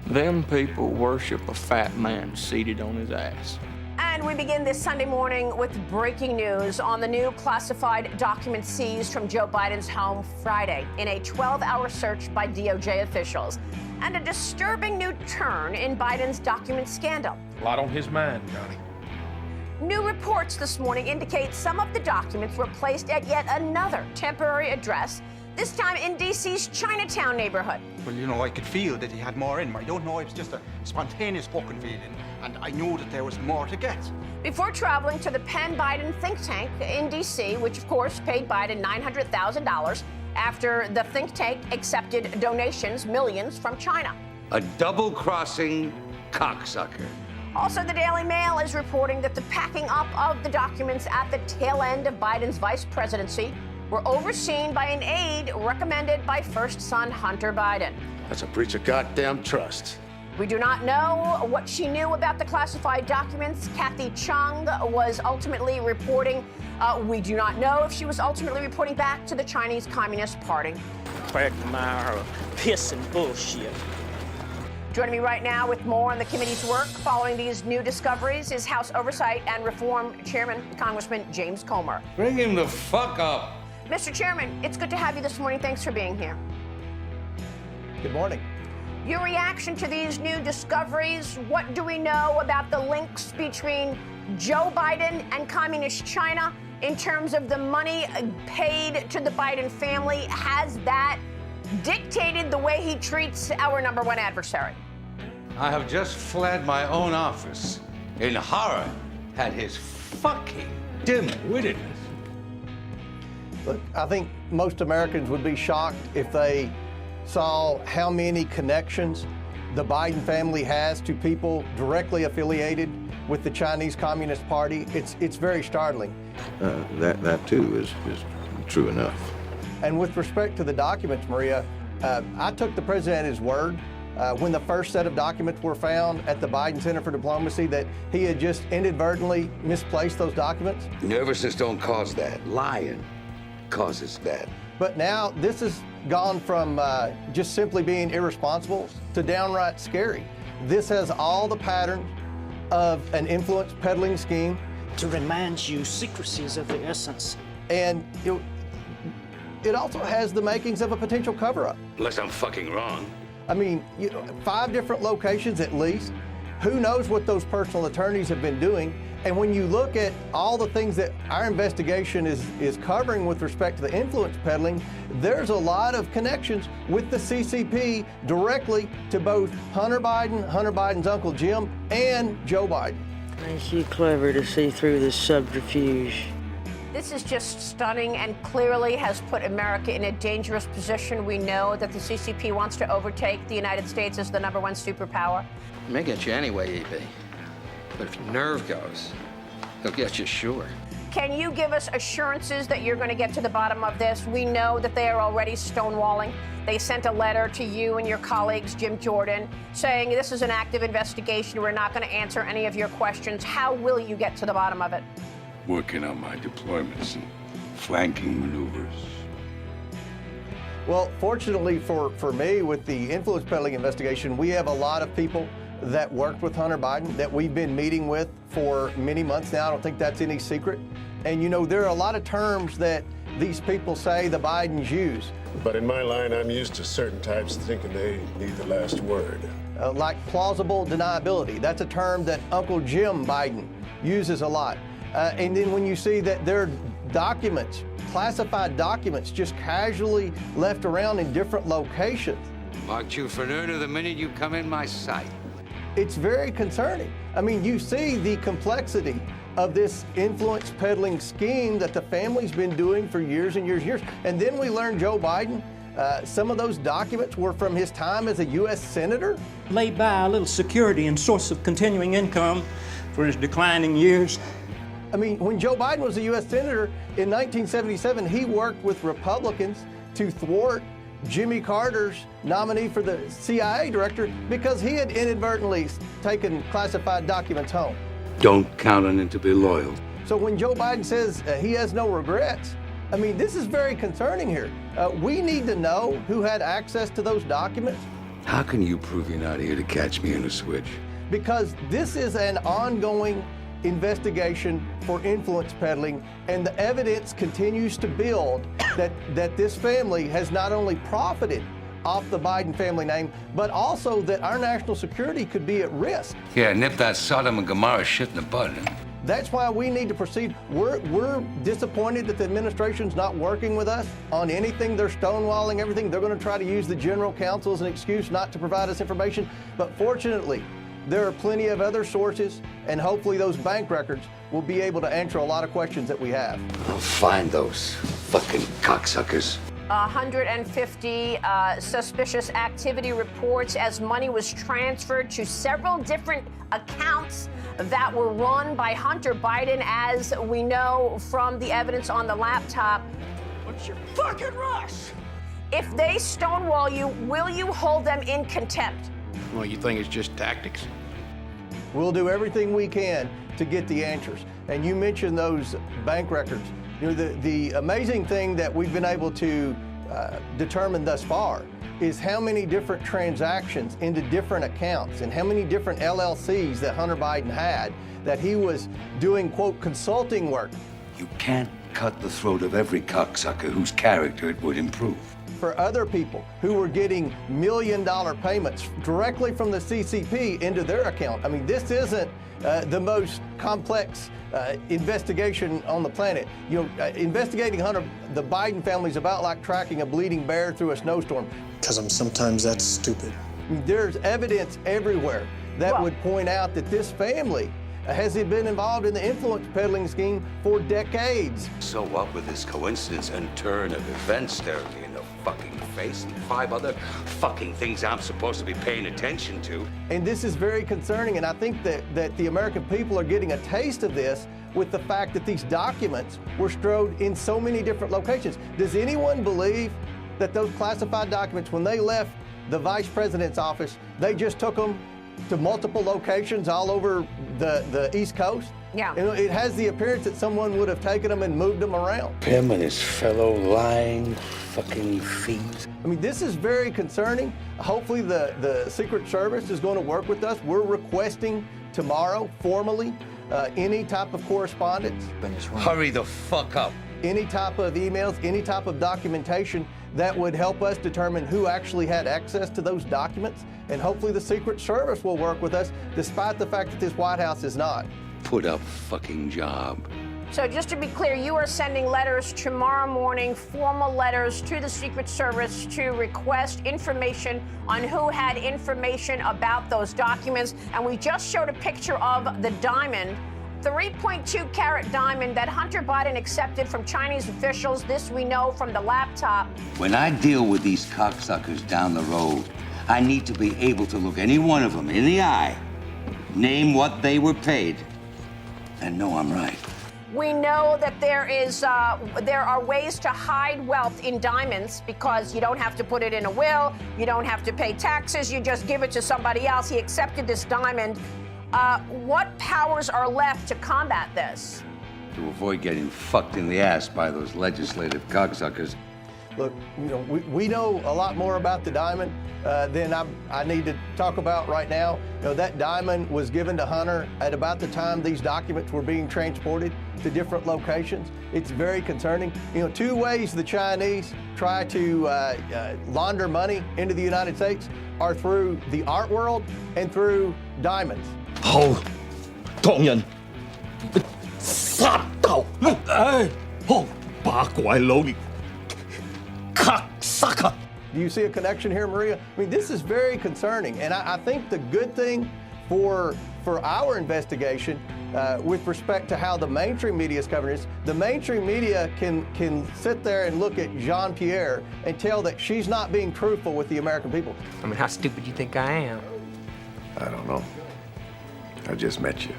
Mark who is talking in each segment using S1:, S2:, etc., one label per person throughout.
S1: Them people worship a fat man seated on his ass.
S2: And we begin this Sunday morning with breaking news on the new classified documents seized from Joe Biden's home Friday in a 12-hour search by DOJ officials. And a disturbing new turn in Biden's document scandal.
S3: A lot on his mind, Johnny.
S2: New reports this morning indicate some of the documents were placed at yet another temporary address, this time in D.C.'s Chinatown neighborhood.
S4: Well, you know, I could feel that he had more in him. I don't know, it was just a spontaneous fucking feeling, and I knew that there was more to get.
S2: Before traveling to the Penn Biden think tank in D.C., which of course paid Biden $900,000 after the think tank accepted donations, millions, from China.
S5: A double-crossing cocksucker.
S2: Also, the Daily Mail is reporting that the packing up of the documents at the tail end of Biden's vice presidency were overseen by an aide recommended by first son Hunter Biden.
S5: That's a breach of goddamn trust.
S2: We do not know what she knew about the classified documents. Kathy Chung was ultimately reporting. We do not know if she was ultimately reporting back to the Chinese Communist Party.
S6: Quagmire, piss and bullshit.
S2: Joining me right now with more on the committee's work following these new discoveries is House Oversight and Reform Chairman, Congressman James Comer.
S5: Bring him the fuck up.
S2: Mr. Chairman, it's good to have you this morning. Thanks for being here.
S7: Good morning.
S2: Your reaction to these new discoveries, what do we know about the links between Joe Biden and Communist China in terms of the money paid to the Biden family? Has that dictated the way he treats our number one adversary?
S5: I have just fled my own office in horror at his fucking dim-wittedness.
S7: Look, I think most Americans would be shocked if they saw how many connections the Biden family has to people directly affiliated with the Chinese Communist Party. It's very startling.
S8: That too is true enough.
S7: And with respect to the documents, Maria, I took the president at his word when the first set of documents were found at the Biden Center for Diplomacy that he had just inadvertently misplaced those documents.
S5: Nervousness don't cause that. Lying causes that.
S7: But now this has gone from just simply being irresponsible to downright scary. This has all the patterns of an influence peddling scheme.
S6: To remind you, secrecy is of the essence.
S7: And it also has the makings of a potential cover-up.
S5: Unless I'm fucking wrong.
S7: I mean, 5 different locations at least. Who knows what those personal attorneys have been doing? And when you look at all the things that our investigation is covering with respect to the influence peddling, there's a lot of connections with the CCP directly to both Hunter Biden, Hunter Biden's Uncle Jim, and Joe Biden.
S9: Ain't you clever to see through this subterfuge?
S2: This is just stunning and clearly has put America in a dangerous position. We know that the CCP wants to overtake the United States as the number one superpower.
S1: It may get you anyway, E.B. But if your nerve goes, he'll get you sure.
S2: Can you give us assurances that you're going to get to the bottom of this? We know that they are already stonewalling. They sent a letter to you and your colleagues, Jim Jordan, saying this is an active investigation. We're not going to answer any of your questions. How will you get to the bottom of it?
S5: Working on my deployments and flanking maneuvers.
S7: Well, fortunately for me, with the influence peddling investigation, we have a lot of people that worked with Hunter Biden that we've been meeting with for many months now. I don't think that's any secret. And there are a lot of terms that these people say the Bidens use.
S3: But in my line, I'm used to certain types thinking they need the last word.
S7: Like plausible deniability. That's a term that Uncle Jim Biden uses a lot. And then when you see that there are documents, classified documents, just casually left around in different locations.
S5: Marked you for an earner the minute you come in my sight.
S7: It's very concerning. I mean, you see the complexity of this influence peddling scheme that the family's been doing for years and years and years. And then we learn Joe Biden, some of those documents were from his time as a U.S. Senator.
S6: Laid by a little security and source of continuing income for his declining years.
S7: I mean, when Joe Biden was a U.S. Senator in 1977, he worked with Republicans to thwart Jimmy Carter's nominee for the CIA director because he had inadvertently taken classified documents home.
S5: Don't count on it to be loyal.
S7: So when Joe Biden says he has no regrets, I mean, this is very concerning here. We need to know who had access to those documents.
S5: How can you prove you're not here to catch me in a switch?
S7: Because this is an ongoing investigation for influence peddling, and the evidence continues to build that this family has not only profited off the Biden family name, but also that our national security could be at risk.
S5: Yeah, nip that Sodom and Gomorrah shit in the bud.
S7: That's why we need to proceed. We're disappointed that the administration's not working with us on anything. They're stonewalling everything. They're going to try to use the general counsel as an excuse not to provide us information. But fortunately, there are plenty of other sources, and hopefully those bank records will be able to answer a lot of questions that we have.
S5: I'll find those fucking cocksuckers.
S2: 150 suspicious activity reports as money was transferred to several different accounts that were run by Hunter Biden, as we know from the evidence on the laptop.
S6: What's your fucking rush?
S2: If they stonewall you, will you hold them in contempt?
S10: Well, you think it's just tactics?
S7: We'll do everything we can to get the answers. And you mentioned those bank records. You know, the amazing thing that we've been able to determine thus far is how many different transactions into different accounts and how many different LLCs that Hunter Biden had that he was doing, quote, consulting work.
S5: You can't cut the throat of every cocksucker whose character it would improve.
S7: For other people who were getting $million payments directly from the CCP into their account. I mean, this isn't the most complex investigation on the planet. You know, investigating Hunter, the Biden family, is about like tracking a bleeding bear through a snowstorm.
S11: Because sometimes that's stupid.
S7: There's evidence everywhere that would point out that this family has been involved in the influence peddling scheme for decades.
S5: So what with this coincidence and turn of events staring me in the fucking face and 5 other fucking things I'm supposed to be paying attention to?
S7: And this is very concerning, and I think that the American people are getting a taste of this with the fact that these documents were strowed in so many different locations. Does anyone believe that those classified documents, when they left the vice president's office, they just took them to multiple locations all over the East Coast?
S2: Yeah.
S7: You know, it has the appearance that someone would have taken them and moved them around.
S5: Him and his fellow lying fucking thieves.
S7: I mean, this is very concerning. Hopefully the Secret Service is going to work with us. We're requesting tomorrow, formally, any type of correspondence.
S5: Hurry the fuck up.
S7: Any type of emails, any type of documentation that would help us determine who actually had access to those documents. And hopefully the Secret Service will work with us, despite the fact that this White House is not.
S5: Put up fucking job.
S2: So just to be clear, you are sending letters tomorrow morning, formal letters to the Secret Service to request information on who had information about those documents. And we just showed a picture of the diamond, 3.2 carat diamond that Hunter Biden accepted from Chinese officials. This we know from the laptop.
S5: When I deal with these cocksuckers down the road, I need to be able to look any one of them in the eye, name what they were paid, and know I'm right.
S2: We know that there are ways to hide wealth in diamonds because you don't have to put it in a will, you don't have to pay taxes, you just give it to somebody else. He accepted this diamond. What powers are left to combat this?
S5: To avoid getting fucked in the ass by those legislative cocksuckers.
S7: Look, you know, we know a lot more about the diamond than I need to talk about right now. You know, that diamond was given to Hunter at about the time these documents were being transported to different locations. It's very concerning. You know, 2 ways the Chinese try to launder money into the United States are through the art world and through diamonds.
S11: 好，唐人殺頭，唉，好把鬼佬cocksucker.
S7: Do you see a connection here, Maria? I mean, this is very concerning, and I think the good thing for our investigation with respect to how the mainstream media is covering this, the mainstream media can sit there and look at Jean-Pierre and tell that she's not being truthful with the American people.
S10: I mean, how stupid do you think I am?
S3: I don't know. I just met you.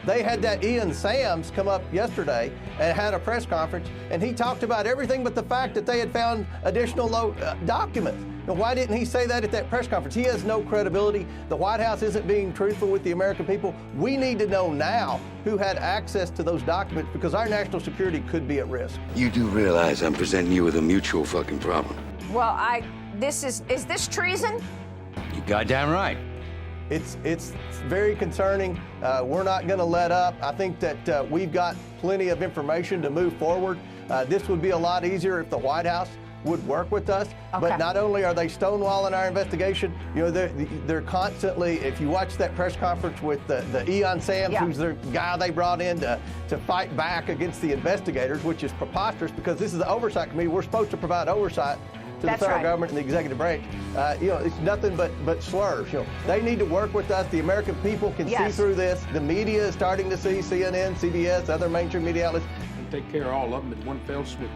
S7: They had that Ian Sams come up yesterday and had a press conference, and he talked about everything but the fact that they had found additional documents. Now, why didn't he say that at that press conference? He has no credibility. The White House isn't being truthful with the American people. We need to know now who had access to those documents because our national security could be at risk.
S5: You do realize I'm presenting you with a mutual fucking problem.
S2: Well, is this treason?
S5: goddamn right.
S7: It's very concerning. We're not going to let up. I think that we've got plenty of information to move forward. This would be a lot easier if the White House would work with us.
S2: Okay.
S7: But not only are they stonewalling our investigation, you know, they're constantly, if you watch that press conference with the Eon Sams, who's the guy they brought in to fight back against the investigators, which is preposterous because this is the oversight committee. We're supposed to provide oversight to the federal government and the executive branch. You know, it's nothing but slurs. You know, they need to work with us. The American people can see through this. The media is starting to see, CNN, CBS, other mainstream media outlets.
S10: And take care of all of them in one fell swoop.